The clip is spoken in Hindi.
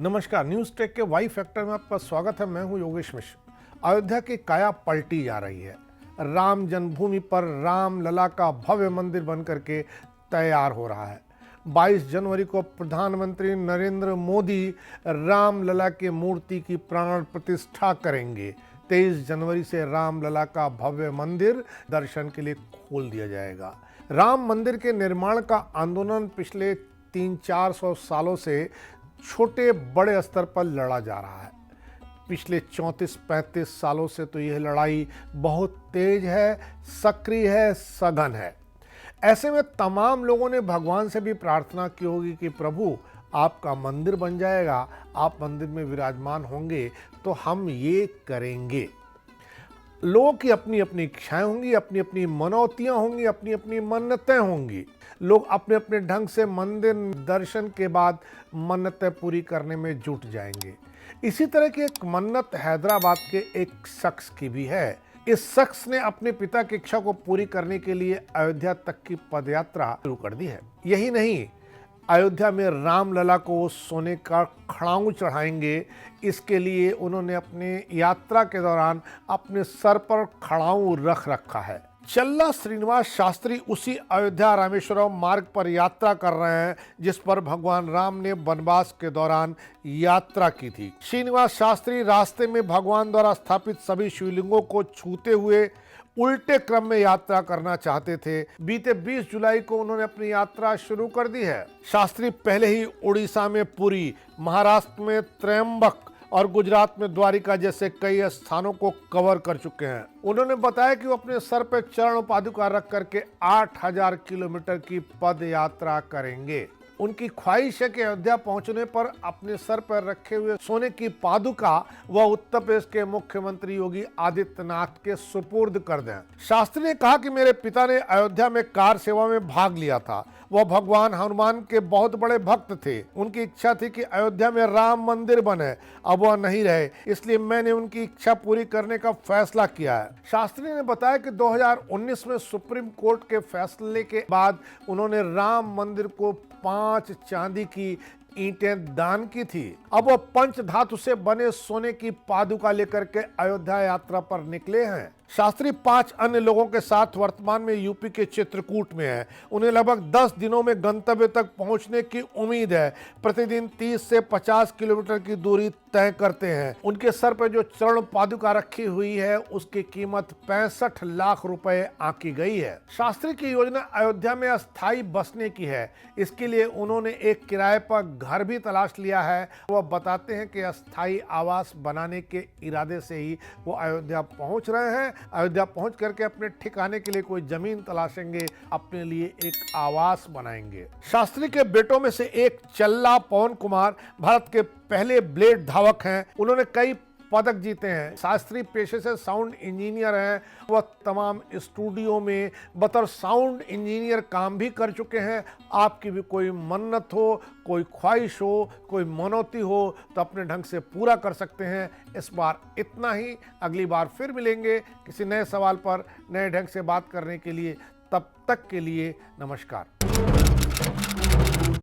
नमस्कार, न्यूज टेक के वाई फैक्टर में आपका स्वागत है। मैं हूं योगेश मिश्र। अयोध्या की काया पलटी जा रही है। राम जन्मभूमि पर राम लला का भव्य मंदिर बनकर के तैयार हो रहा है। 22 जनवरी को प्रधानमंत्री नरेंद्र मोदी राम लला की मूर्ति की प्राण प्रतिष्ठा करेंगे। 23 जनवरी से राम लला का भव्य मंदिर दर्शन के लिए खोल दिया जाएगा। राम मंदिर के निर्माण का आंदोलन पिछले 300-400 सालों से छोटे बड़े स्तर पर लड़ा जा रहा है। पिछले 34-35 सालों से तो यह लड़ाई बहुत तेज है, सक्रिय है, सघन है। ऐसे में तमाम लोगों ने भगवान से भी प्रार्थना की होगी कि प्रभु आपका मंदिर बन जाएगा, आप मंदिर में विराजमान होंगे तो हम ये करेंगे। लोगों की अपनी अपनी इच्छाएं होंगी, अपनी अपनी मनौतियां होंगी, अपनी अपनी मन्नतें होंगी। लोग अपने अपने ढंग से मंदिर दर्शन के बाद मन्नतें पूरी करने में जुट जाएंगे। इसी तरह की एक मन्नत हैदराबाद के एक शख्स की भी है। इस शख्स ने अपने पिता की इच्छा को पूरी करने के लिए अयोध्या तक की पदयात्रा शुरू कर दी है। यही नहीं, अयोध्या में राम लला को सोने का खड़ाऊं चढ़ाएंगे। इसके लिए उन्होंने अपने यात्रा के दौरान अपने सर पर खड़ाऊं रख रखा है। चल्ला श्रीनिवास शास्त्री उसी अयोध्या रामेश्वरम मार्ग पर यात्रा कर रहे हैं जिस पर भगवान राम ने वनवास के दौरान यात्रा की थी। श्रीनिवास शास्त्री रास्ते में भगवान द्वारा स्थापित सभी शिवलिंगों को छूते हुए उल्टे क्रम में यात्रा करना चाहते थे। बीते 20 जुलाई को उन्होंने अपनी यात्रा शुरू कर दी है। शास्त्री पहले ही उड़ीसा में पुरी, महाराष्ट्र में त्रयंबक और गुजरात में द्वारिका जैसे कई स्थानों को कवर कर चुके हैं। उन्होंने बताया कि वो अपने सर पर चरण पादुका रख करके 8000 किलोमीटर की पद यात्रा करेंगे। उनकी ख्वाहिश है कि अयोध्या पहुंचने पर अपने सर पर रखे हुए सोने की पादुका वह उत्तर प्रदेश के मुख्यमंत्री योगी आदित्यनाथ के सुपुर्द कर दें। शास्त्री ने कहा कि मेरे पिता ने अयोध्या में कार सेवा में भाग लिया था। वह भगवान हनुमान के बहुत बड़े भक्त थे। उनकी इच्छा थी कि अयोध्या में राम मंदिर बने। अब वह नहीं रहे, इसलिए मैंने उनकी इच्छा पूरी करने का फैसला किया है। शास्त्री ने बताया कि 2019 में सुप्रीम कोर्ट के फैसले के बाद उन्होंने राम मंदिर को 5 चांदी की ईंटें दान की थी। अब वो पंच धातु से बने सोने की पादुका लेकर के अयोध्या यात्रा पर निकले हैं। शास्त्री 5 अन्य लोगों के साथ वर्तमान में यूपी के चित्रकूट में है। उन्हें लगभग 10 दिनों में गंतव्य तक पहुंचने की उम्मीद है। प्रतिदिन 30 से 50 किलोमीटर की दूरी तय करते हैं। उनके सर पर जो चरण पादुका रखी हुई है उसकी कीमत 65 लाख रुपए आंकी गई है। शास्त्री की योजना अयोध्या में अस्थायी बसने की है। इसके लिए उन्होंने एक किराए पर घर भी तलाश लिया है। वह बताते हैं कि अस्थायी आवास बनाने के इरादे से ही वो अयोध्या पहुंच रहे हैं। अयोध्या पहुंच करके अपने ठिकाने के लिए कोई जमीन तलाशेंगे, अपने लिए एक आवास बनाएंगे। शास्त्री के बेटों में से एक चल्ला पवन कुमार भारत के पहले ब्लेड धावक हैं। उन्होंने कई पदक जीते हैं। शास्त्री पेशे से साउंड इंजीनियर हैं। वह तमाम स्टूडियो में बतौर साउंड इंजीनियर काम भी कर चुके हैं। आपकी भी कोई मन्नत हो, कोई ख्वाहिश हो, कोई मनौती हो तो अपने ढंग से पूरा कर सकते हैं। इस बार इतना ही। अगली बार फिर मिलेंगे किसी नए सवाल पर नए ढंग से बात करने के लिए। तब तक के लिए नमस्कार।